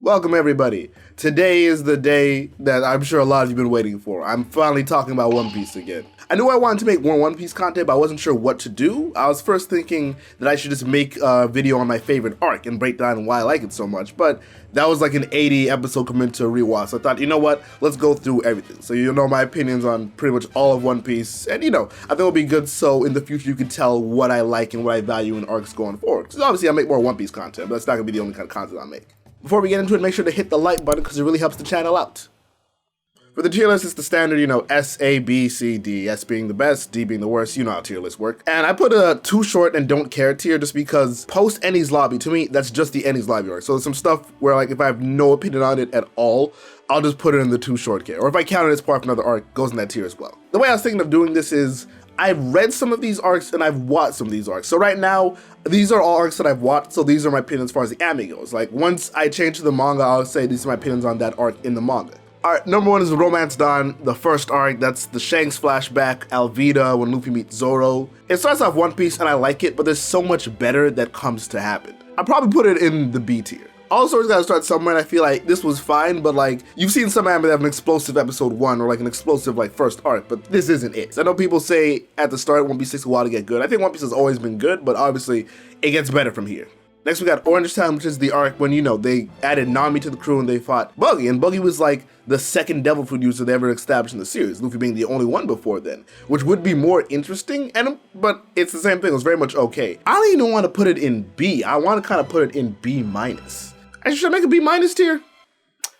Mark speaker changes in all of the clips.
Speaker 1: Welcome everybody. Today is the day that I'm sure a lot of you have been waiting for. I'm finally talking about One Piece again. I knew I wanted to make more One Piece content, but I wasn't sure what to do. I was first thinking that I should just make a video on my favorite arc and break down why I like it so much, but that was like an 80 episode commitment to rewatch, so I thought, you know what, let's go through everything. So you'll know my opinions on pretty much all of One Piece, and I think it'll be good so in the future you can tell what I like and what I value in arcs going forward. Because obviously I'll make more One Piece content, but that's not going to be the only kind of content I'll make. Before we get into it, make sure to hit the like button because it really helps the channel out. For the tier list, it's the standard, S, A, B, C, D. S being the best, D being the worst. You know how tier lists work. And I put a too short and don't care tier just because post Enies Lobby, to me, that's just the Enies Lobby arc. So there's some stuff where if I have no opinion on it at all, I'll just put it in the too short tier. Or if I count it as part of another arc, it goes in that tier as well. The way I was thinking of doing this is, I've read some of these arcs and I've watched some of these arcs. So right now, these are all arcs that I've watched, so these are my opinions as far as the anime goes. Once I change to the manga, I'll say these are my opinions on that arc in the manga. Alright, number one is Romance Dawn, the first arc. That's the Shanks flashback, Alvida, when Luffy meets Zoro. It starts off One Piece and I like it, but there's so much better that comes to happen. I'll probably put it in the B tier. All stories gotta start somewhere, and I feel like this was fine, but you've seen some anime that have an explosive episode 1 or an explosive first arc, but this isn't it. So I know people say at the start One Piece takes a while to get good. I think One Piece has always been good, but obviously it gets better from here. Next we got Orange Town, which is the arc when, they added Nami to the crew and they fought Buggy, and Buggy was the second devil fruit user they ever established in the series, Luffy being the only one before then, which would be more interesting, but it's the same thing, it was very much okay. I don't even want to put it in B, I want to kind of put it in B-. Should I make a B- tier?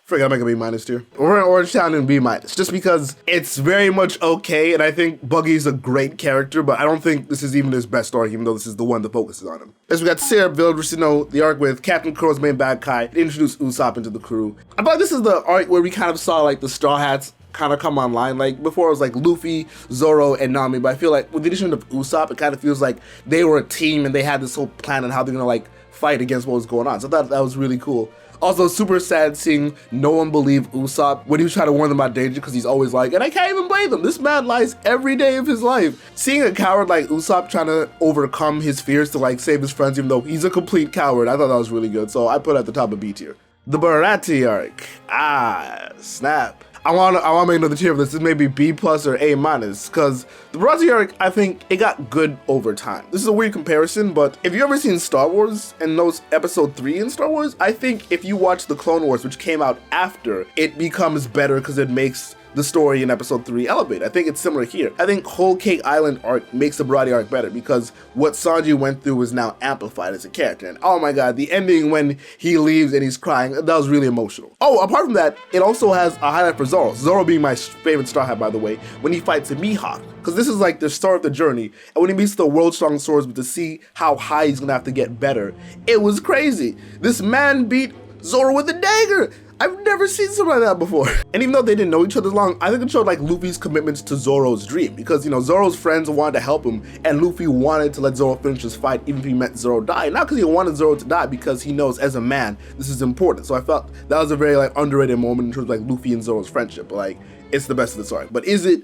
Speaker 1: I'll make a B- tier. We're in Orange Town in B-, just because it's very much okay, and I think Buggy's a great character, but I don't think this is even his best arc, even though this is the one that focuses on him. Next we got Syrup Village, which the arc with Captain Crow's main bad guy, introduced Usopp into the crew. I thought this is the arc where we kind of saw the Straw Hats kind of come online. Before it was Luffy, Zoro, and Nami, but I feel with the addition of Usopp, it kind of feels like they were a team and they had this whole plan on how they're gonna fight against what was going on. So I thought that was really cool. Also, super sad seeing no one believe Usopp when he was trying to warn them about danger, because he's always and I can't even blame him, this man lies every day of his life. Seeing a coward like Usopp trying to overcome his fears to save his friends even though he's a complete coward, I thought that was really good, so I put it at the top of B tier. The Baratie arc. Snap. I want to make another tier of this. This may be B+ or A-, because the Baratie arc, I think it got good over time. This is a weird comparison, but if you've ever seen Star Wars and knows episode 3 in Star Wars, I think if you watch the Clone Wars, which came out after, it becomes better because it makes the story in episode 3 elevate. I think it's similar here. I think Whole Cake Island arc makes the Baratie arc better because what Sanji went through is now amplified as a character. And oh my god, the ending when he leaves and he's crying, that was really emotional. Oh, apart from that, it also has a highlight for Zoro. Zoro being my favorite Straw Hat, by the way, when he fights Mihawk. Because this is the start of the journey. And when he meets the world's strongest swordsman, to see how high he's gonna have to get better, it was crazy. This man beat Zoro with a dagger. I've never seen something like that before. And even though they didn't know each other long, I think it showed Luffy's commitments to Zoro's dream, because Zoro's friends wanted to help him and Luffy wanted to let Zoro finish his fight even if he meant Zoro die. Not because he wanted Zoro to die, because he knows as a man this is important. So I felt that was a very underrated moment in terms of Luffy and Zoro's friendship, but it's the best of the story. But is it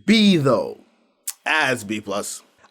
Speaker 1: B though? As B+.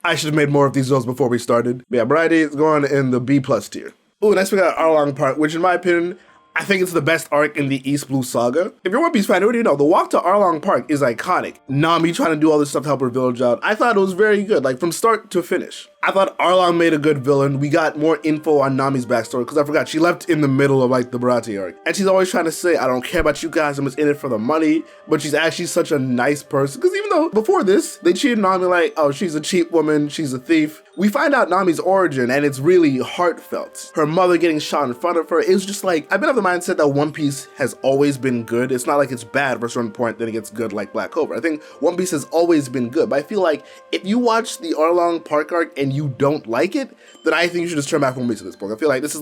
Speaker 1: I should have made more of these videos before we started. But yeah, Baratie is going in the B+ tier. Ooh, next we got Arlong Park, which in my opinion, I think it's the best arc in the East Blue Saga. If you're a One Piece fan, you already know, the walk to Arlong Park is iconic. Nami trying to do all this stuff to help her village out. I thought it was very good, from start to finish. I thought Arlong made a good villain. We got more info on Nami's backstory, because I forgot, she left in the middle of the Baratie arc. And she's always trying to say, I don't care about you guys, I'm just in it for the money. But she's actually such a nice person, because even though before this, they treated Nami oh, she's a cheap woman, she's a thief. We find out Nami's origin, and it's really heartfelt. Her mother getting shot in front of her, it was just I've been of the mindset that One Piece has always been good. It's not it's bad for a certain point, then it gets good like Black Clover. I think One Piece has always been good, but I feel if you watch the Arlong Park arc and you don't like it, then I think you should just turn back One Piece at this point. I feel this is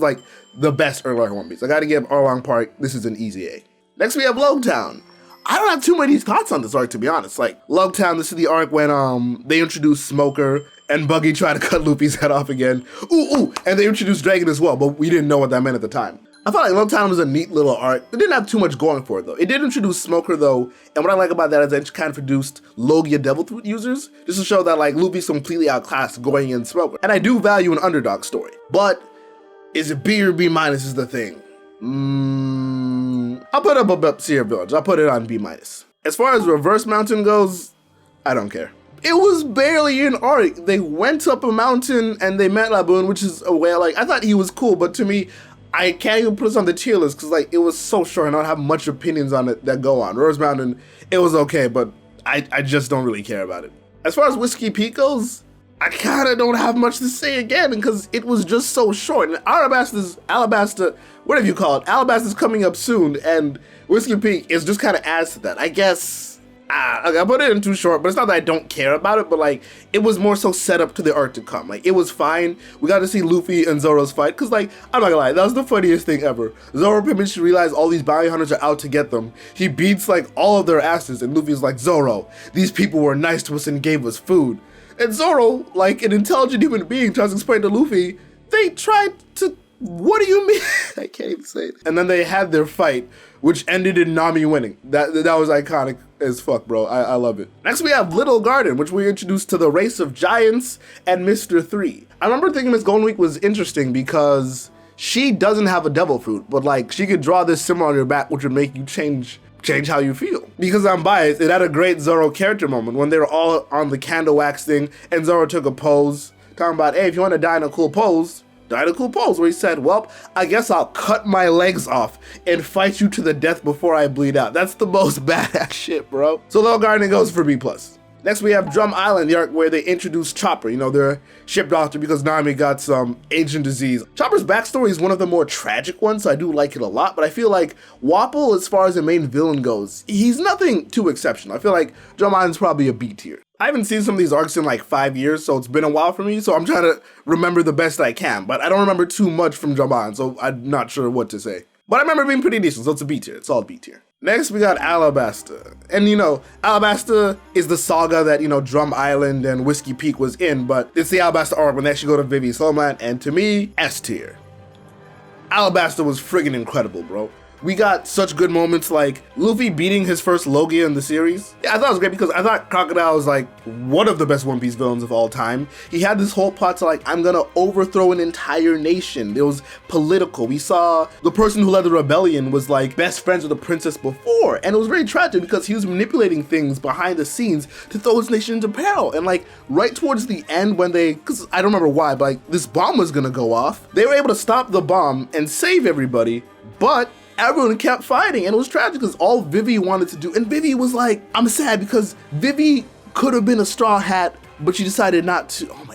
Speaker 1: the best early arc One Piece. I gotta give Arlong Park, this is an easy A. Next we have Loguetown. I don't have too many thoughts on this arc, to be honest. Loguetown, this is the arc when they introduced Smoker and Buggy tried to cut Luffy's head off again. Ooh, and they introduced Dragon as well, but we didn't know what that meant at the time. I thought Loguetown was a neat little arc. It didn't have too much going for it though. It did introduce Smoker though, and what I like about that is it kind of introduced Logia Devil Fruit users, just to show that Luffy's completely outclassed going in Smoker. And I do value an underdog story, but is it B or B- is the thing. I'll put up above Sierra Village. I'll put it on B-. As far as Reverse Mountain goes, I don't care. It was barely an arc. They went up a mountain and they met Laboon, which is a whale. Like, I thought he was cool, but to me, I can't even put this on the tier list because, like, it was so short and I don't have much opinions on it that go on. Reverse Mountain, it was okay, but I just don't really care about it. As far as Whiskey Peak goes, I kind of don't have much to say again because it was just so short. And Alabasta, whatever you call it, Alabasta's coming up soon, and Whiskey Peak is just kind of adds to that. I guess, I put it in too short, but it's not that I don't care about it, but like, it was more so set up to the arc to come. Like, it was fine. We got to see Luffy and Zoro's fight, because like, I'm not gonna lie, that was the funniest thing ever. Zoro pretty much realized all these bounty hunters are out to get them. He beats like all of their asses, and Luffy's like, Zoro, these people were nice to us and gave us food. And Zoro, like an intelligent human being, tries to explain to Luffy, they tried to, what do you mean? I can't even say it. And then they had their fight, which ended in Nami winning. That was iconic as fuck, bro. I love it. Next we have Little Garden, which we introduced to the race of giants and Mr. 3. I remember thinking Miss Golden Week was interesting because she doesn't have a devil fruit, but like, she could draw this symbol on your back, which would make you change how you feel. Because I'm biased, it had a great Zoro character moment when they were all on the candle wax thing and Zoro took a pose, talking about, hey, if you want to die in a cool pose, die in a cool pose, where he said, well, I guess I'll cut my legs off and fight you to the death before I bleed out. That's the most badass shit, bro. So Little Garden goes for B+. Next we have Drum Island, the arc where they introduced Chopper, you know, their ship doctor, because Nami got some ancient disease. Chopper's backstory is one of the more tragic ones, so I do like it a lot, but I feel like Wapple, as far as the main villain goes, he's nothing too exceptional. I feel like Drum Island's probably a B tier. I haven't seen some of these arcs in like 5 years, so it's been a while for me, so I'm trying to remember the best I can, but I don't remember too much from Drum Island, so I'm not sure what to say. But I remember being pretty decent, so it's a B tier. It's all B tier. Next, we got Alabasta. And, you know, Alabasta is the saga that, you know, Drum Island and Whiskey Peak was in, but it's the Alabasta arc when they actually go to Vivie's homeland, and to me, S tier. Alabasta was friggin' incredible, bro. We got such good moments like Luffy beating his first Logia in the series. Yeah, I thought it was great because I thought Crocodile was like one of the best One Piece villains of all time. He had this whole plot to like, I'm gonna overthrow an entire nation. It was political. We saw the person who led the rebellion was like best friends with the princess before. And it was very tragic because he was manipulating things behind the scenes to throw his nation into peril. And like right towards the end when because I don't remember why, but like this bomb was gonna go off. They were able to stop the bomb and save everybody, but everyone kept fighting, and it was tragic because all Vivie wanted to do, and Vivie was like, I'm sad because Vivie could have been a Straw Hat, but she decided not to. Oh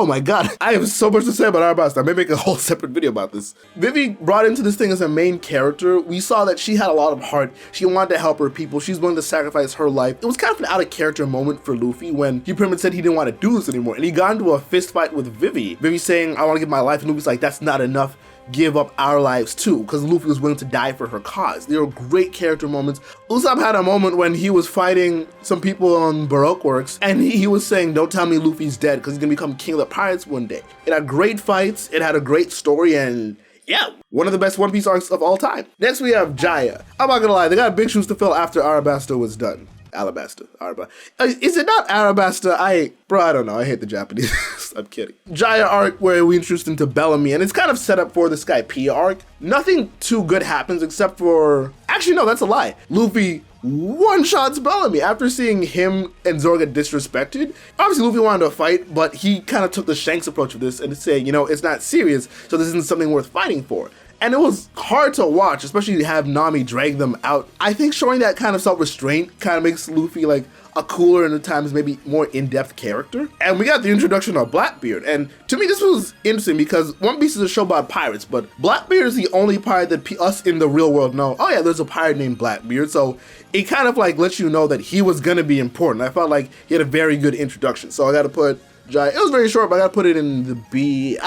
Speaker 1: my god. I have so much to say about Arlong Park. I may make a whole separate video about this. Vivie brought into this thing as a main character. We saw that she had a lot of heart. She wanted to help her people. She's willing to sacrifice her life. It was kind of an out of character moment for Luffy when he pretty much said he didn't want to do this anymore, and he got into a fist fight with Vivie. Vivie saying, I want to give my life, and Luffy's like, that's not enough. Give up our lives too, because Luffy was willing to die for her cause. They were great character moments. Usopp had a moment when he was fighting some people on Baroque Works, and he was saying, don't tell me Luffy's dead, because he's gonna become king of the pirates one day. It had great fights, it had a great story, and yeah, one of the best One Piece arcs of all time. Next we have Jaya. I'm not gonna lie, they got big shoes to fill after Arabasta was done. Alabasta, Arba. Is it not Arabasta? I don't know. I hate the Japanese. I'm kidding. Jaya arc where we introduced into Bellamy, and it's kind of set up for the Skypeia arc. Nothing too good happens except for, actually no, that's a lie. Luffy one-shots Bellamy after seeing him and Zoro get disrespected. Obviously Luffy wanted to fight, but he kind of took the Shanks approach with this and saying, you know, it's not serious, so this isn't something worth fighting for. And it was hard to watch, especially to have Nami drag them out. I think showing that kind of self-restraint kind of makes Luffy like a cooler and at times maybe more in-depth character. And we got the introduction of Blackbeard. And to me, this was interesting because One Piece is a show about pirates, but Blackbeard is the only pirate that us in the real world know. Oh yeah, there's a pirate named Blackbeard. So it kind of like lets you know that he was gonna be important. I felt like he had a very good introduction. So I gotta put Jaya, it was very short, but I gotta put it in the B+.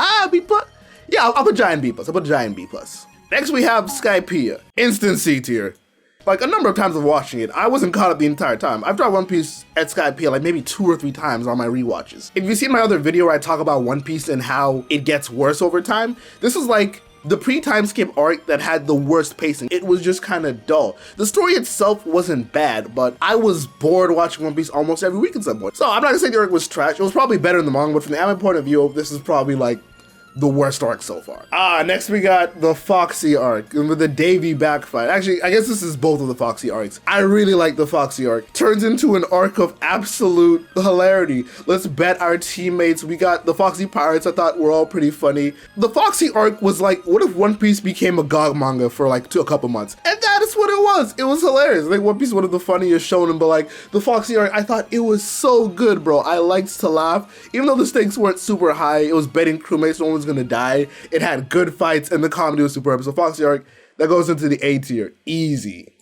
Speaker 1: Yeah, I'll put Jaya in B+. I'll put Jaya in B+. Next we have Skypeia, instant C tier. Like a number of times of watching it, I wasn't caught up the entire time. I've tried One Piece at Skypeia like maybe 2 or 3 times on my rewatches. If you've seen my other video where I talk about One Piece and how it gets worse over time, this is like the pre-time skip arc that had the worst pacing. It was just kind of dull. The story itself wasn't bad, but I was bored watching One Piece almost every week at some point. So I'm not gonna say the arc was trash. It was probably better in the manga, but from the anime point of view, this is probably like the worst arc so far. Next we got the Foxy arc with the Davy backfight. Actually, I guess this is both of the Foxy arcs. I really like the Foxy arc. Turns into an arc of absolute hilarity. Let's bet our teammates. We got the Foxy Pirates, I thought were all pretty funny. The Foxy arc was like, what if One Piece became a GOG manga for like a couple months? And that is what it was. It was hilarious. I think One Piece is one of the funniest shonen, but like the Foxy arc, I thought it was so good, bro. I liked to laugh. Even though the stakes weren't super high, it was betting crewmates, no one was gonna die. It had good fights and the comedy was superb. So Foxy arc, that goes into the A tier. Easy.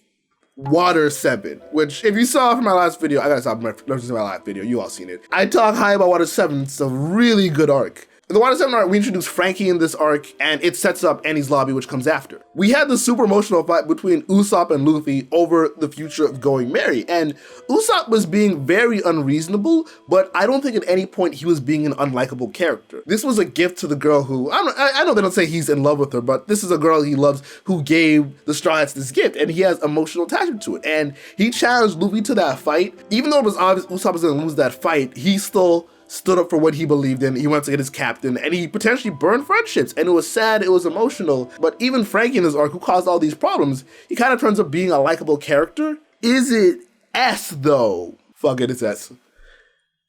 Speaker 1: Water 7, which if you saw from my last video, I gotta stop referencing my last video, you all seen it. I talk high about Water 7, it's a really good arc. In the Water 7 arc, we introduced Frankie in this arc, and it sets up Enies Lobby, which comes after. We had the super emotional fight between Usopp and Luffy over the future of going merry, and Usopp was being very unreasonable, but I don't think at any point he was being an unlikable character. This was a gift to the girl who, I know they don't say he's in love with her, but this is a girl he loves who gave the Straw Hats this gift, and he has emotional attachment to it, and he challenged Luffy to that fight. Even though it was obvious Usopp was gonna lose that fight, he still stood up for what he believed in. He wanted to get his captain, and he potentially burned friendships, and it was sad, it was emotional. But even Frankie in his arc, who caused all these problems, he kind of turns up being a likable character. Is it S though? Fuck it, it's S.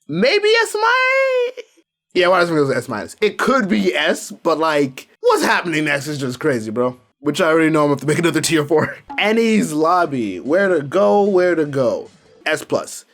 Speaker 1: Maybe S minus? Yeah, why does it go S minus? It could be S, but like, what's happening next is just crazy, bro. Which I already know I'm gonna have to make another tier for. Enies Lobby, where to go? S plus.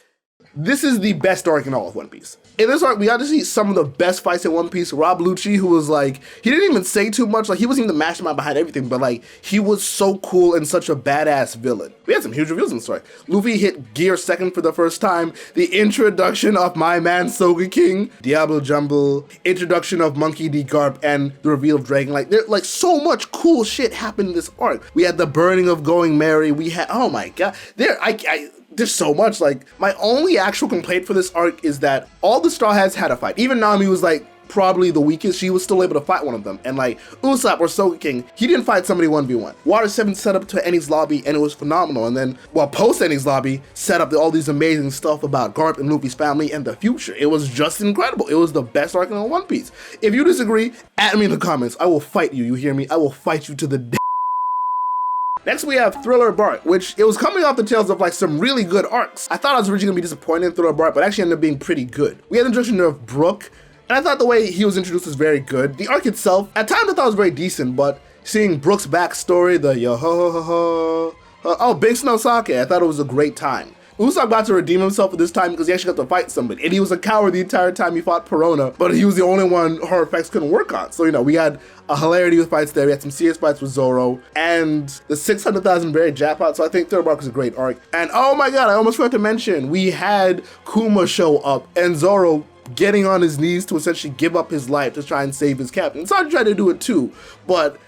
Speaker 1: This is the best arc in all of One Piece. In this arc, we got to see some of the best fights in One Piece. Rob Lucci, who was like, he didn't even say too much, like he wasn't even the mastermind behind everything, but like, he was so cool and such a badass villain. We had some huge reveals in this arc. Luffy hit Gear 2nd for the first time, the introduction of my man Soga King, Diablo Jumble, introduction of Monkey D. Garp, and the reveal of Dragon. Like, there, like so much cool shit happened in this arc. We had the burning of Going Merry, we had, oh my god, there's so much. Like, my only actual complaint for this arc is that all the Straw Hats had a fight. Even Nami was like probably the weakest, she was still able to fight one of them. And like Usopp or Soga King, he didn't fight somebody 1v1. Water 7 set up to Enies Lobby and it was phenomenal. And then, well, post Enies Lobby set up all these amazing stuff about Garp and Luffy's family and the future. It was just incredible. It was the best arc in One Piece. If you disagree, at me in the comments. I will fight you, you hear me? I will fight you to the death. Next we have Thriller Bark, which it was coming off the tails of like some really good arcs. I thought I was originally gonna be disappointed in Thriller Bark, but actually ended up being pretty good. We had the introduction of Brook, and I thought the way he was introduced was very good. The arc itself, at times I thought was very decent, but seeing Brook's backstory, the yo ho ho ho, oh, Big Snow Sake, I thought it was a great time. Usopp got to redeem himself at this time because he actually got to fight somebody, and he was a coward the entire time he fought Perona, but he was the only one horror effects couldn't work on. So, you know, we had a hilarity with fights there, we had some serious fights with Zoro, and the 600,000 buried jackpot, so I think Thriller Bark was a great arc. And oh my god, I almost forgot to mention, we had Kuma show up, and Zoro getting on his knees to essentially give up his life to try and save his captain. Sanji tried to do it too, but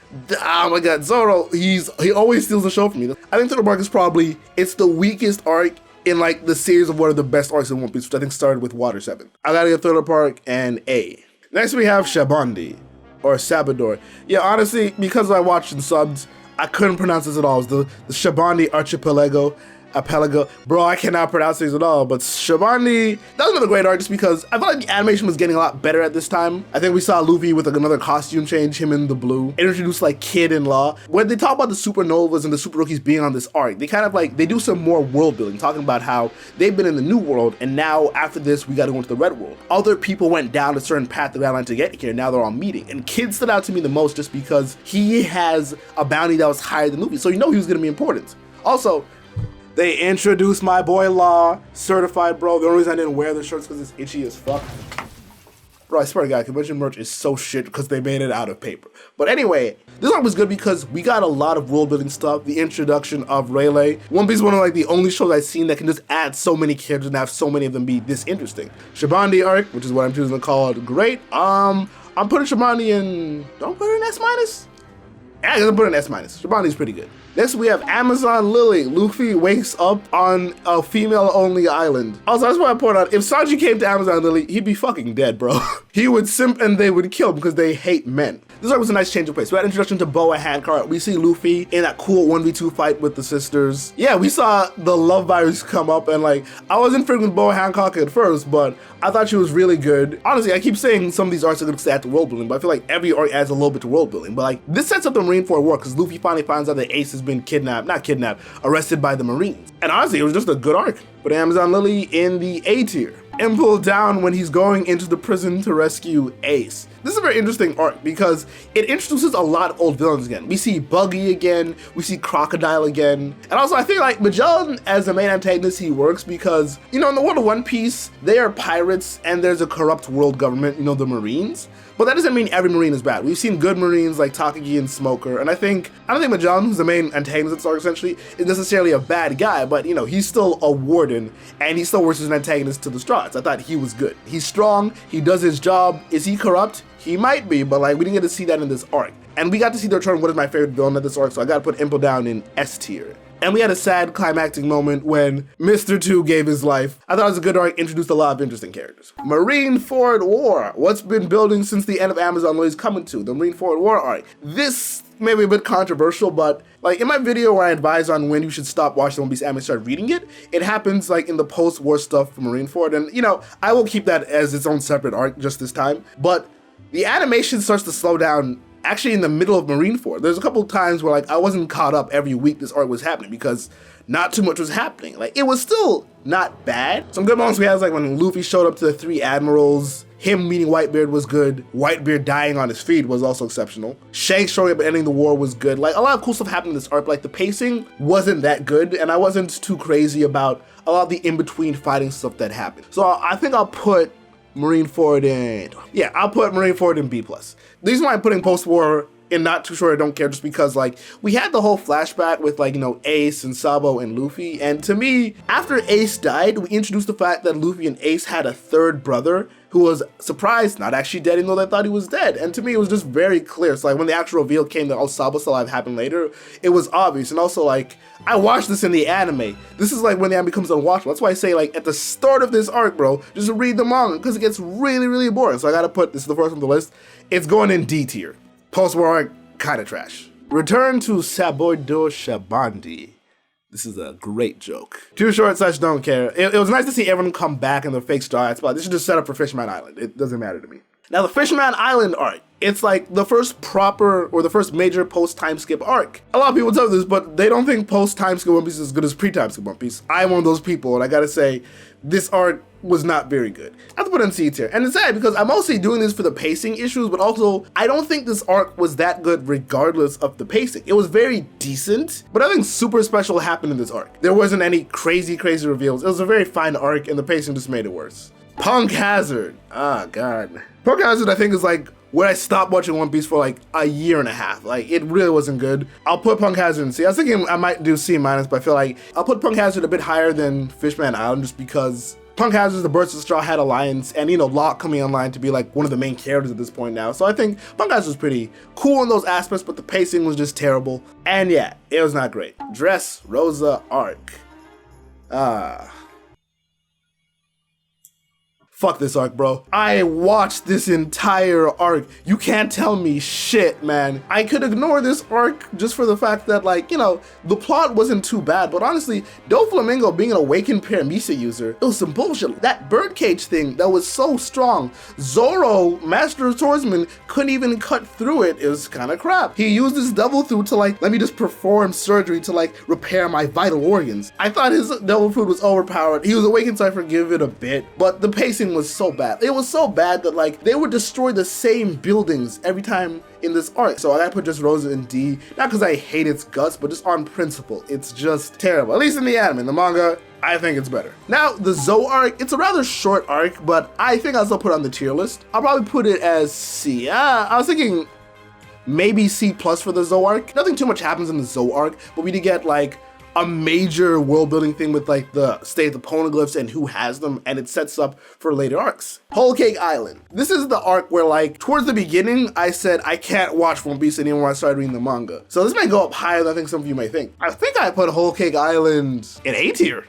Speaker 1: oh my god, Zoro, he always steals the show from me. I think Thriller Bark is probably, it's the weakest arc in like the series of one of the best arcs in One Piece, which I think started with Water 7. I gotta give Thriller Bark an A. Next we have Sabaody, or Sabaody. Yeah, honestly, because I watched in subs, I couldn't pronounce this at all. It was the Sabaody Archipelago. Bro, I cannot pronounce these at all, but Sabaody, that was another great arc just because I felt like the animation was getting a lot better at this time. I think we saw Luffy with like another costume change, him in the blue. It introduced like Kid-in-Law. When they talk about the supernovas and the super rookies being on this arc, they kind of like, they do some more world building, talking about how they've been in the new world and now after this, we gotta go into the red world. Other people went down a certain path of outline to get here, now they're all meeting. And Kid stood out to me the most just because he has a bounty that was higher than Luffy, so you know he was gonna be important. Also, they introduced my boy Law, certified, bro. The only reason I didn't wear the shirts because it's itchy as fuck. Bro, I swear to God, convention merch is so shit because they made it out of paper. But anyway, this arc was good because we got a lot of world building stuff. The introduction of Rayleigh. One Piece is one of like the only shows I've seen that can just add so many characters and have so many of them be this interesting. Sabaody arc, which is what I'm choosing to call it, great. I'm putting Sabaody in, don't put it in S minus. I'm gonna put an S-. Sabaody's pretty good. Next we have Amazon Lilly. Luffy wakes up on a female-only island. Also, I just want to point out, if Sanji came to Amazon Lilly, he'd be fucking dead, bro. He would simp and they would kill him because they hate men. This arc was a nice change of pace. We had introduction to Boa Hancock. We see Luffy in that cool 1v2 fight with the sisters. Yeah, we saw the love virus come up, and like, I wasn't friends with Boa Hancock at first, but I thought she was really good. Honestly, I keep saying some of these arcs are good to add to world building, but I feel like every arc adds a little bit to world building. But like, this sets up the Marineford war because Luffy finally finds out that Ace has been arrested by the Marines. And honestly, it was just a good arc. Put Amazon Lilly in the A tier. Impel Down when he's going into the prison to rescue Ace. This is a very interesting arc because it introduces a lot of old villains again. We see Buggy again, we see Crocodile again. And also I feel like Magellan as the main antagonist, he works because, you know, in the world of One Piece, they are pirates and there's a corrupt world government, you know, the Marines. But that doesn't mean every Marine is bad. We've seen good Marines like Takagi and Smoker, and I don't think Magellan, who's the main antagonist of this arc essentially, is necessarily a bad guy, but you know, he's still a warden, and he still works as an antagonist to the Strats. I thought he was good. He's strong, he does his job. Is he corrupt? He might be, but like, we didn't get to see that in this arc. And we got to see the return of what is my favorite villain of this arc, so I gotta put Impel Down in S tier. And we had a sad climactic moment when Mr. 2 gave his life. I thought it was a good arc, introduced a lot of interesting characters. Marineford War. What's been building since the end of Amazon Lilly's coming to? The Marineford War arc. This may be a bit controversial, but like in my video where I advise on when you should stop watching One Piece anime and start reading it, it happens like in the post-war stuff for Marineford. And you know, I will keep that as its own separate arc just this time. But the animation starts to slow down actually in the middle of Marineford. There's a couple of times where like I wasn't caught up every week this arc was happening because not too much was happening. Like, it was still not bad. Some good moments we had was like when Luffy showed up to the 3 admirals. Him meeting Whitebeard was good. Whitebeard dying on his feet was also exceptional. Shanks showing up and ending the war was good. Like, a lot of cool stuff happened in this arc. Like, the pacing wasn't that good, and I wasn't too crazy about a lot of the in-between fighting stuff that happened. So I think I'll put Marineford in, yeah, I'll put Marineford in B+. The reason why I'm putting post-war in not too sure I don't care, just because like we had the whole flashback with like, you know, Ace and Sabo and Luffy, and to me, after Ace died, we introduced the fact that Luffy and Ace had a third brother who was surprised, not actually dead, even though they thought he was dead. And to me, it was just very clear. So like when the actual reveal came that Sabo still alive happened later, it was obvious. And also like, I watched this in the anime. This is like when the anime becomes unwatchable. That's why I say like at the start of this arc, bro, just read the manga because it gets really, really boring. So I gotta put, this is the first on the list, it's going in D tier. Post-war arc, kinda trash. Return to Sabaody Archipelago. This is a great joke. Too short / don't care. It was nice to see everyone come back in their fake Star Island spot. This is just set up for Fishman Island. It doesn't matter to me. Now the Fishman Island arc, it's like the first proper or the first major post-time skip arc. A lot of people tell this, but they don't think post-time skip One Piece is as good as pre-time skip One Piece. I'm one of those people, and I gotta say, this arc was not very good. I have to put it in C tier. And it's sad because I'm mostly doing this for the pacing issues, but also I don't think this arc was that good regardless of the pacing. It was very decent, but nothing super special happened in this arc. There wasn't any crazy reveals. It was a very fine arc and the pacing just made it worse. Punk Hazard. Ah, God. Punk Hazard I think is like when I stopped watching One Piece for like a year and a half. Like, it really wasn't good. I'll put Punk Hazard in C. I was thinking I might do C-, but I feel like I'll put Punk Hazard a bit higher than Fishman Island just because Punk Hazard is the Birds of Straw Hat Alliance, and you know, Locke coming online to be like one of the main characters at this point now. So I think Punk Hazard was pretty cool in those aspects, but the pacing was just terrible. And yeah, it was not great. Dressrosa arc. Fuck this arc, bro. I watched this entire arc. You can't tell me shit, man. I could ignore this arc just for the fact that, like, you know, the plot wasn't too bad, but honestly, Doflamingo being an awakened Paramisa user, it was some bullshit. That birdcage thing that was so strong, Zoro, Master Swordsman, couldn't even cut through it. It was kind of crap. He used his devil food to like, let me just perform surgery to like repair my vital organs. I thought his devil food was overpowered. He was awakened, so I forgive it a bit, but the pacing was so bad. It was so bad that like they would destroy the same buildings every time in this arc. So I gotta put Dressrosa in D, not because I hate its guts, but just on principle. It's just terrible. At least in the anime. In the manga, I think it's better. Now, the Zou arc, it's a rather short arc, but I think I'll still put it on the tier list. I'll probably put it as C. I was thinking maybe C+ for the Zou arc. Nothing too much happens in the Zou arc, but we did get like a major world building thing with like the state of the poneglyphs and who has them, and it sets up for later arcs. Whole Cake Island. This is the arc where like towards the beginning I said I can't watch One Piece anymore when I started reading the manga. So this may go up higher than I think some of you may think. I think I put Whole Cake Island in A tier.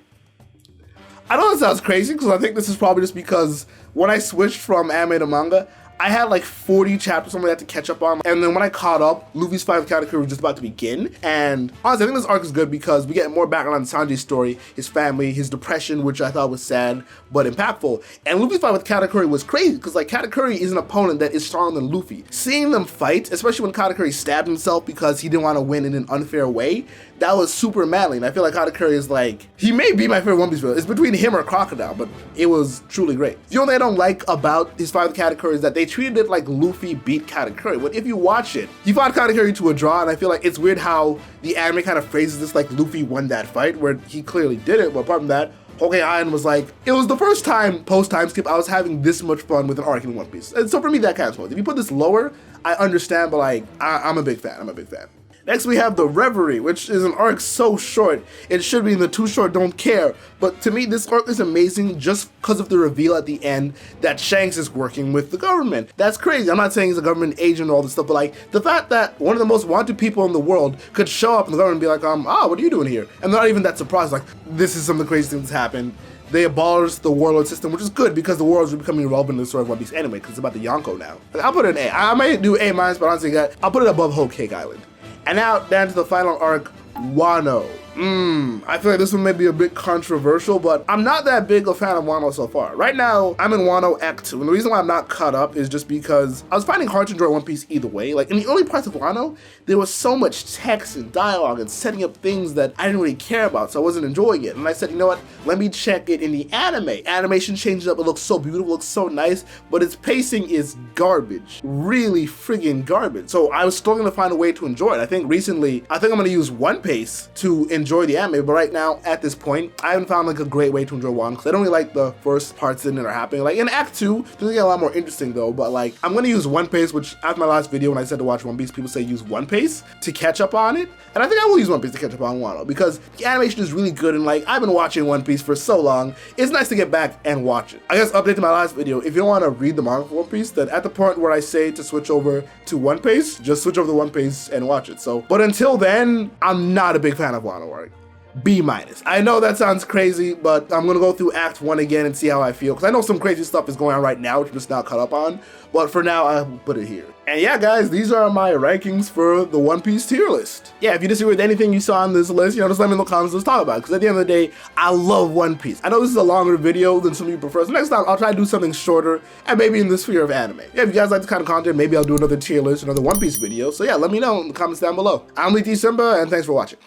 Speaker 1: I know that sounds crazy because I think this is probably just because when I switched from anime to manga, I had like 40 chapters something I had to catch up on. And then when I caught up, Luffy's fight with Katakuri was just about to begin. And honestly, I think this arc is good because we get more background on Sanji's story, his family, his depression, which I thought was sad but impactful. And Luffy's fight with Katakuri was crazy because like Katakuri is an opponent that is stronger than Luffy. Seeing them fight, especially when Katakuri stabbed himself because he didn't want to win in an unfair way, that was super manly. And I feel like Katakuri is like, he may be my favorite One Piece villain. It's between him or Crocodile, but it was truly great. The only thing I don't like about his fight with Katakuri is that they treated it like Luffy beat Katakuri. But if you watch it, he fought Katakuri to a draw, and I feel like it's weird how the anime kind of phrases this like Luffy won that fight, where he clearly didn't. But apart from that, Whole Cake Island was like, it was the first time post-time skip I was having this much fun with an arc in One Piece. And so for me, that counts. If you put this lower, I understand, but like, I'm a big fan. I'm a big fan. Next we have the Reverie, which is an arc so short, it should be in the Too Short Don't Care, but to me this arc is amazing just because of the reveal at the end that Shanks is working with the government. That's crazy. I'm not saying he's a government agent or all this stuff, but like the fact that one of the most wanted people in the world could show up in the government and be like, what are you doing here? And they're not even that surprised, like this is some of the crazy things that happened. They abolished the warlord system, which is good because the warlords are becoming irrelevant in the story of One Piece anyway, because it's about the Yonko now. I'll put it an A. I might do A-, but honestly, I'll put it above Whole Cake Island. And now down to the final arc, Wano. I feel like this one may be a bit controversial, but I'm not that big a fan of Wano so far. Right now, I'm in Wano Act 2, and the reason why I'm not caught up is just because I was finding it hard to enjoy One Piece either way. Like, in the early parts of Wano, there was so much text and dialogue and setting up things that I didn't really care about, so I wasn't enjoying it. And I said, you know what, let me check it in the anime. Animation changes up, it looks so beautiful, it looks so nice, but its pacing is garbage. Really friggin' garbage. So I was struggling to find a way to enjoy it. I think recently, I'm gonna use One Piece to enjoy the anime, but right now, at this point, I haven't found like a great way to enjoy Wano because I don't really like the first parts that are happening. Like in Act 2, things get a lot more interesting though, but like I'm gonna use One Piece, which after my last video when I said to watch One Piece, people say use One Piece to catch up on it, and I think I will use One Piece to catch up on Wano because the animation is really good and like I've been watching One Piece for so long, it's nice to get back and watch it. I guess update to my last video, if you don't want to read the manga for One Piece, then at the point where I say to switch over to One Piece, just switch over to One Piece and watch it. So, but until then, I'm not a big fan of Wano arc. B-. I know that sounds crazy, but I'm gonna go through Act 1 again and see how I feel, because I know some crazy stuff is going on right now, which I'm just not caught up on, but for now, I'll put it here. And yeah, guys, these are my rankings for the One Piece tier list. Yeah, if you disagree with anything you saw on this list, just let me know in the comments, let's talk about it, because at the end of the day, I love One Piece. I know this is a longer video than some of you prefer, so next time, I'll try to do something shorter, and maybe in the sphere of anime. Yeah, if you guys like this kind of content, maybe I'll do another tier list, another One Piece video, so yeah, let me know in the comments down below. I'm LeeTSimba, and thanks for watching.